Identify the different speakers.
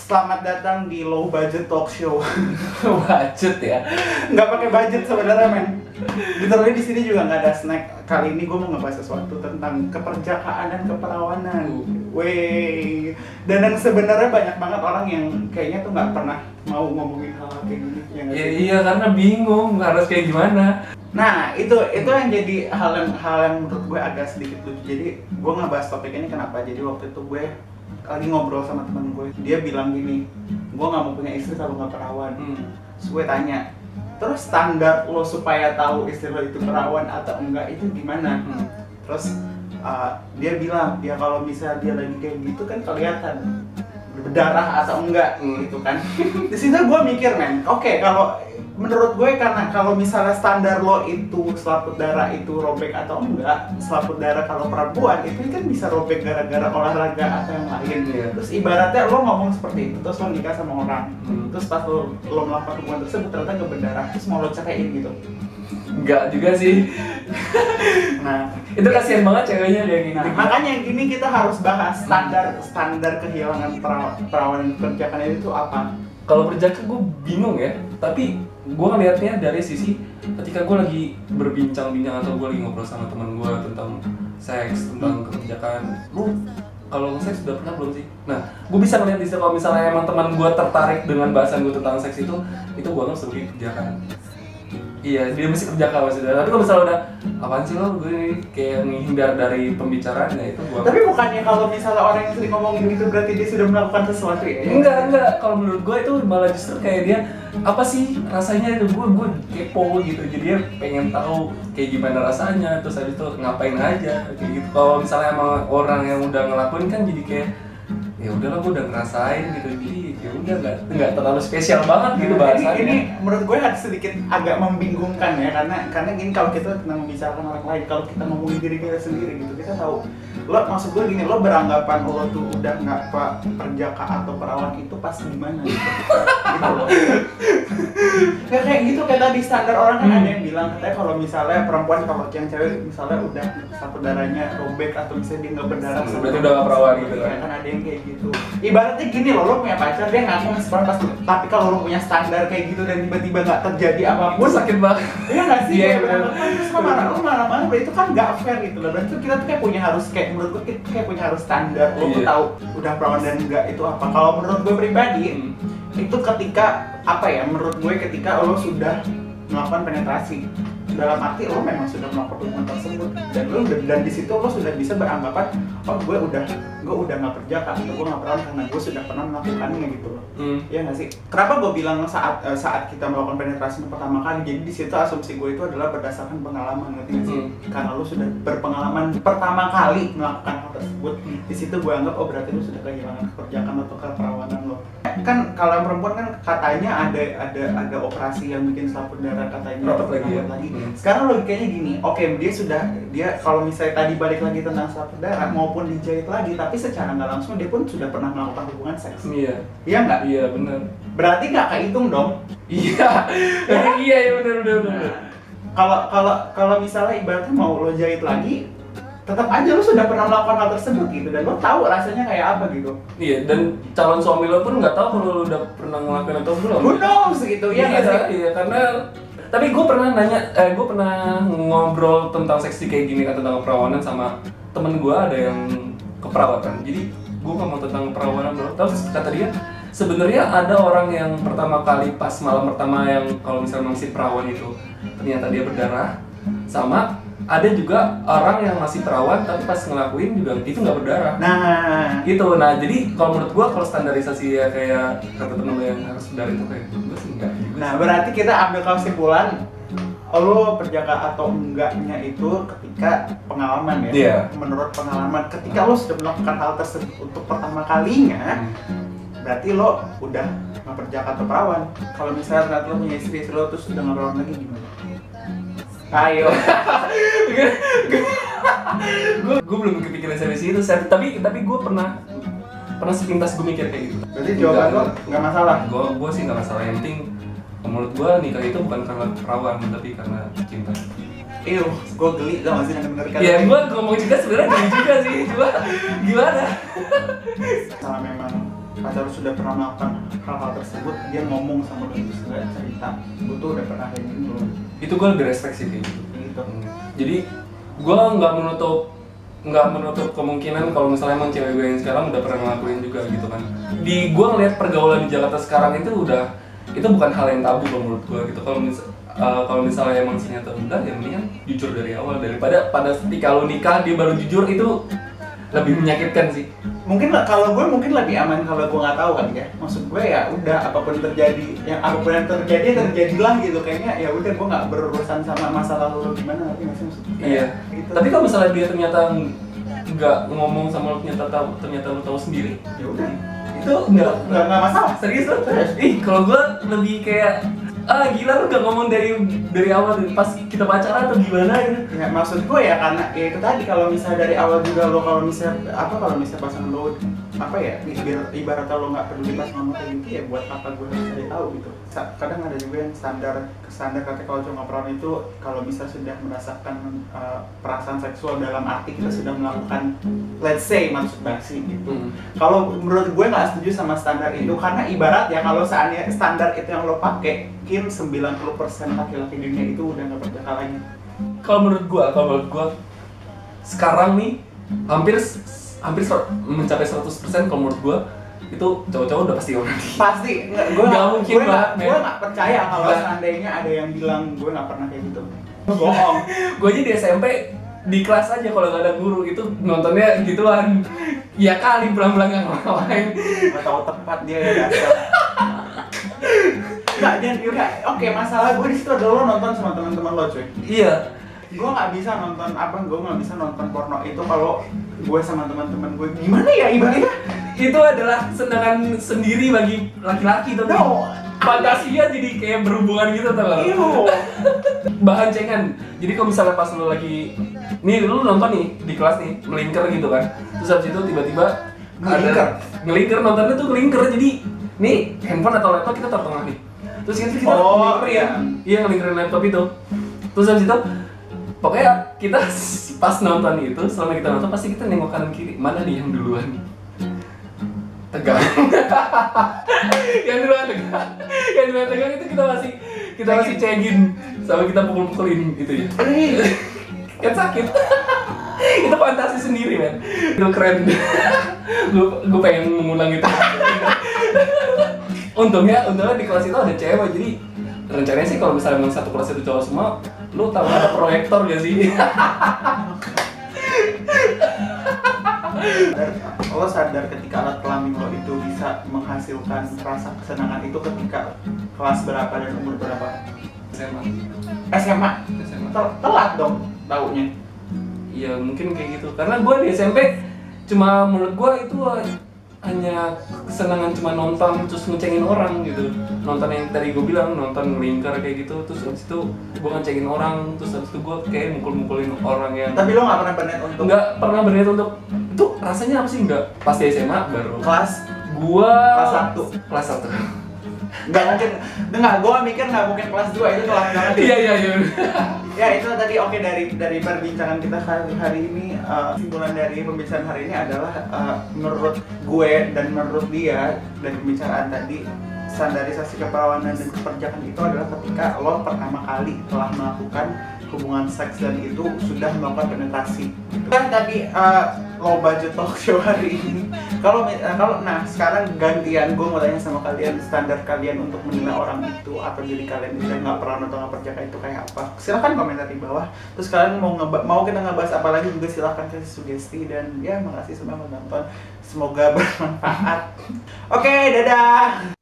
Speaker 1: Selamat datang di Low Budget Talk Show.
Speaker 2: Budget ya?
Speaker 1: Nggak pakai budget sebenarnya, men. Literally di sini juga nggak ada snack. Kali ini gue mau ngebahas sesuatu tentang keperjakaan dan keperawanan. Wey. Dan yang sebenarnya banyak banget orang yang kayaknya tuh nggak pernah mau ngomongin hal kayak gini.
Speaker 2: Iya, karena bingung harus kayak gimana.
Speaker 1: Nah, itu yang jadi hal yang menurut gue agak sedikit lucu. Jadi gue ngebahas topik ini kenapa? Jadi waktu itu gue lagi ngobrol sama teman gue, dia bilang gini, gue nggak mau punya istri kalau nggak perawan. Terus gue tanya, terus standar lo supaya tahu istri lo itu perawan atau enggak itu gimana? Terus dia bilang, ya kalau misalnya dia lagi kayak gitu kan kelihatan berdarah atau enggak gitu kan. Di situ gue mikir, men, oke, kalau menurut gue karena kalau misalnya standar lo itu selaput darah itu robek atau enggak, selaput darah kalau perempuan itu kan bisa robek gara-gara olahraga atau yang lain. Terus ibaratnya lo ngomong seperti itu, terus lo nikah sama orang, terus pas lo melakukan hubungan tersebut ternyata nggak berdarah, terus mau lo ceraiin gitu?
Speaker 2: Enggak juga sih.
Speaker 1: Nah,
Speaker 2: itu kasihan banget ceweknya dia gini.
Speaker 1: Nah, makanya yang gini kita harus bahas standar kehilangan perawan yang dikerjakan itu apa?
Speaker 2: Kalau perjaka gue bingung ya, tapi gue ngelihatnya dari sisi ketika gue lagi berbincang-bincang atau gue lagi ngobrol sama teman gue tentang seks, tentang keperjakaan, lu kalau seks udah pernah belum sih? Nah, gue bisa ngeliat di situ kalau misalnya emang teman gue tertarik dengan bahasan gue tentang seks itu gue anggap sebagai perjakaan. Iya, dia mesti kerja maksudnya. Tapi kalau misalnya udah apaan sih lo, gue kayak menghindar dari pembicaraan ya itu gua.
Speaker 1: Tapi bukannya kalau misalnya orang yang sering ngomongin gitu berarti dia sudah melakukan sesuatu ya?
Speaker 2: Enggak. Kalau menurut gue itu malah justru kayak dia apa sih rasanya itu gue kepo gitu. Jadi dia pengen tahu kayak gimana rasanya, terus habis itu ngapain aja kayak gitu. Kalau misalnya emang orang yang udah ngelakuin kan jadi kayak ya udahlah gue udah ngerasain gitu, jadi ya udah nggak terlalu spesial banget gitu bahasanya.
Speaker 1: Ini menurut gue sedikit agak membingungkan ya, karena gini, kalau kita tentang membicarakan orang lain, kalau kita ngomongin diri kita sendiri gitu, kita tahu lo, maksud gue gini, lo beranggapan lo tuh udah nggak perjaka atau perawan itu pas gimana gitu, gitu loh. Kayak gitu, kayak tadi standar orang kan ada yang bilang katanya kalau misalnya perempuan, kalau yang cewek misalnya udah satu darahnya robek atau misalnya dia nggak berdarah,
Speaker 2: berarti udah nggak perawan gitu
Speaker 1: kan ada yang kayak gitu. Ibaratnya gini loh, lo punya pacar, dia ngaku masih perawan pas, tapi kalau lo punya standar kayak gitu dan tiba-tiba nggak terjadi apapun,
Speaker 2: sakit banget.
Speaker 1: Iya nggak sih?
Speaker 2: Iya benar.
Speaker 1: Terus lo marah-marah, itu kan nggak fair gitu loh. Berarti kita tuh kayak punya harus, kayak menurut gue kita kayak punya harus standar. Lo tuh tahu udah perawan dan enggak itu apa. Kalau menurut gue pribadi, itu ketika apa ya? Menurut gue ketika lo sudah melakukan penetrasi, dalam arti lo memang sudah melakukan hubungan tersebut dan di situ lo sudah bisa beranggapan, oh gue udah nggak perjaka atau gue nggak perawan karena gue sudah pernah melakukannya gitu loh. Iya nggak sih? Kenapa gue bilang saat kita melakukan penetrasi pertama kali, jadi di situ asumsi gue itu adalah berdasarkan pengalaman, ngerti nggak sih? Karena lo sudah berpengalaman pertama kali melakukan hal tersebut, di situ gue anggap oh berarti lo sudah kehilangan keperjakaan atau keperawanan lo. Kan kalau yang perempuan kan katanya ada operasi yang bikin selaput darah katanya lagi. Sekarang logikanya gini, oke, dia kalau misalnya tadi balik lagi tentang selaput darah maupun dijahit lagi, tapi secara nggak langsung dia pun sudah pernah melakukan hubungan seks. Iya nggak?
Speaker 2: Iya benar.
Speaker 1: Berarti nggak kehitung dong?
Speaker 2: Iya. Iya benar.
Speaker 1: Kalau misalnya ibaratnya mau lo jahit lagi, tetap aja lo sudah pernah melakukan hal tersebut gitu, dan lo tahu rasanya kayak apa gitu.
Speaker 2: Iya, dan calon suami lo pun nggak tahu kalau lo udah pernah ngelakuin atau belum.
Speaker 1: Who knows gitu, ya nggak sih?
Speaker 2: Iya, karena tapi gue pernah gue pernah ngobrol tentang seksi kayak gini kan, tentang keperawanan sama temen gue ada yang keperawatan. Jadi gue ngomong tentang keperawanan bro, terus kata dia sebenarnya ada orang yang pertama kali pas malam pertama yang kalau misalnya masih perawan itu ternyata dia berdarah, sama ada juga orang yang masih perawan tapi pas ngelakuin juga itu nggak berdarah.
Speaker 1: Nah
Speaker 2: gitu. Nah jadi kalau menurut gua kalau standarisasi ya kayak kata temen lo yang harus berdarah itu kayak gue sih enggak.
Speaker 1: Nah berarti kita ambil kesimpulan lo perjaka atau enggaknya itu ketika pengalaman ya.
Speaker 2: Iya.
Speaker 1: Menurut pengalaman ketika lo sudah melakukan hal tersebut untuk pertama kalinya, berarti lo udah nggak perjaka atau perawan. Kalau misalnya ternyata lo punya istri lo terus udah nggak perawan lagi gimana? Ayo.
Speaker 2: gue belum kepikiran sampai situ, tapi gue pernah sepintas gue mikir kayak gitu.
Speaker 1: Berarti jawaban lo nggak masalah?
Speaker 2: Gue sih nggak masalah, yang penting menurut gue nikah itu bukan karena perawan tapi karena cinta.
Speaker 1: Gue geli tau gak sih denger kata.
Speaker 2: Iya, gue ngomong cinta sebenarnya geli juga sih, cuma gimana?
Speaker 1: Kalau memang pacar sudah pernah melakukan hal-hal tersebut, dia ngomong sama lu itu segala cerita, gue tuh udah pernah kayak gini belum?
Speaker 2: Itu gue lebih respect sih kayak gitu. Jadi gue nggak menutup kemungkinan kalau misalnya emang cewek gue yang sekarang udah pernah ngelakuin juga gitu kan. Gue ngeliat pergaulan di Jakarta sekarang itu bukan hal yang tabu kalau menurut gue gitu. Kalau misalnya emang ternyata udah, ya mendingan jujur dari awal daripada pada ketika lo nikah dia baru jujur, itu lebih menyakitkan sih.
Speaker 1: Mungkin kalau gue mungkin lebih aman kalau gue nggak tahu kan ya. Maksud gue ya udah, apapun yang terjadi terjadilah gitu, kayaknya ya udah gue nggak berurusan sama masa lalu lo gimana, tapi maksudnya
Speaker 2: iya.
Speaker 1: Gitu.
Speaker 2: Tapi kalau misalnya dia ternyata nggak ngomong sama lo, ternyata lo tahu sendiri,
Speaker 1: ya udah,
Speaker 2: itu nggak
Speaker 1: masalah.
Speaker 2: Serius lo? Kalau gue lebih kayak gila lu gak ngomong dari awal pas kita pacaran atau gimana gitu.
Speaker 1: Ya maksud gue ya karena ya itu tadi, kalau misalnya dari awal juga lo kalau misalnya pasangan lo ibarat lo nggak peduli pas ngomong kayak gitu, ya buat apa gue harus cari tahu gitu. Kadang ada juga yang standar katanya kalau cuma ngobrol itu kalau bisa sudah merasakan perasaan seksual dalam arti kita sudah melakukan let's say masturbasi gitu. Kalau menurut gue nggak setuju sama standar itu, karena ibarat ya kalau seandainya standar itu yang lo pakai, mungkin 90% laki-laki dunia itu udah nggak berjakar lagi.
Speaker 2: Kalau menurut gua sekarang nih hampir mencapai 100%. Kalau menurut gua itu cowok-cowok udah pasti orang.
Speaker 1: Pasti, gue nggak percaya kalau seandainya ada yang bilang gue nggak pernah kayak gitu. Bohong.
Speaker 2: Gue aja di SMP di kelas aja kalau nggak ada guru itu nontonnya gituan. Ya kali pulang-pulang nggak ngapain.
Speaker 1: Nggak tahu tempat dia ya dasar. Nggak, dan juga oke, masalah gue di situ adalah lo nonton sama teman-teman lo cuy.
Speaker 2: Iya.
Speaker 1: Gue nggak bisa nonton porno itu kalau gue sama teman-teman gue. Gimana ya ibaratnya?
Speaker 2: Itu adalah senangan sendiri bagi laki-laki tuh.
Speaker 1: No.
Speaker 2: Fantasia jadi kayak berhubungan gitu tau gak? Bahan cengan. Jadi kalau misalnya pas lo lagi lu nonton nih di kelas nih melingkar gitu kan, terus habis itu tiba-tiba ngelingkar nontonnya tuh ngelingkar, jadi nih handphone atau laptop kita taruh tengah nih, terus kita ngelingkarin laptop itu, terus habis itu pokoknya kita pas nonton itu, selama kita nonton pasti kita nengok kanan kiri, mana nih yang duluan tegang. yang duluan tegang itu kita masih cengin sama kita pukul-pukulin gitu ya. Kan sakit. Itu fantasi sendiri men. Itu keren. Gue pengen mengulang itu. Untungnya di kelas itu ada cewek, jadi rencananya sih kalau misalnya memang satu kelas itu cowok semua, lu tahu ada proyektor gak sih?
Speaker 1: Lo sadar ketika alat kelamin lo itu bisa menghasilkan rasa kesenangan itu ketika kelas berapa dan umur berapa? SMA? Telat dong taunya.
Speaker 2: Iya mungkin kayak gitu, karena gue di SMP cuma menurut gue itu hanya kesenangan cuma nonton terus ngecengin orang gitu, nonton yang tadi gue bilang, nonton melingkar kayak gitu, terus habis itu gue ngecengin orang, terus habis itu gue kayak mukul-mukulin orang yang.
Speaker 1: Tapi lo nggak pernah berniat untuk?
Speaker 2: Nggak pernah berniat untuk. Itu rasanya apa sih? Nggak, pas di SMA baru
Speaker 1: kelas
Speaker 2: 1
Speaker 1: nggak mungkin, gue mikir nggak mungkin kelas 2, itu telat banget.
Speaker 2: Iya.
Speaker 1: Ya itu tadi oke, dari perbincangan kita hari ini, kesimpulan dari pembicaraan hari ini adalah menurut gue dan menurut dia dari pembicaraan tadi, standarisasi keperawanan dan keperjakan itu adalah ketika lo pertama kali telah melakukan hubungan seks dan itu sudah melakukan penetrasi. Kan tadi low budget talk show hari ini. Nah sekarang gantian gue mau tanya sama kalian, standar kalian untuk menilai orang itu atau jadi kalian udah nggak pernah nonton Perjaka itu kayak apa? Silahkan komentar di bawah. Terus kalian mau kita ngebahas apa lagi juga silahkan kasih sugesti, dan ya makasih semua menonton. Semoga bermanfaat. Oke, dadah.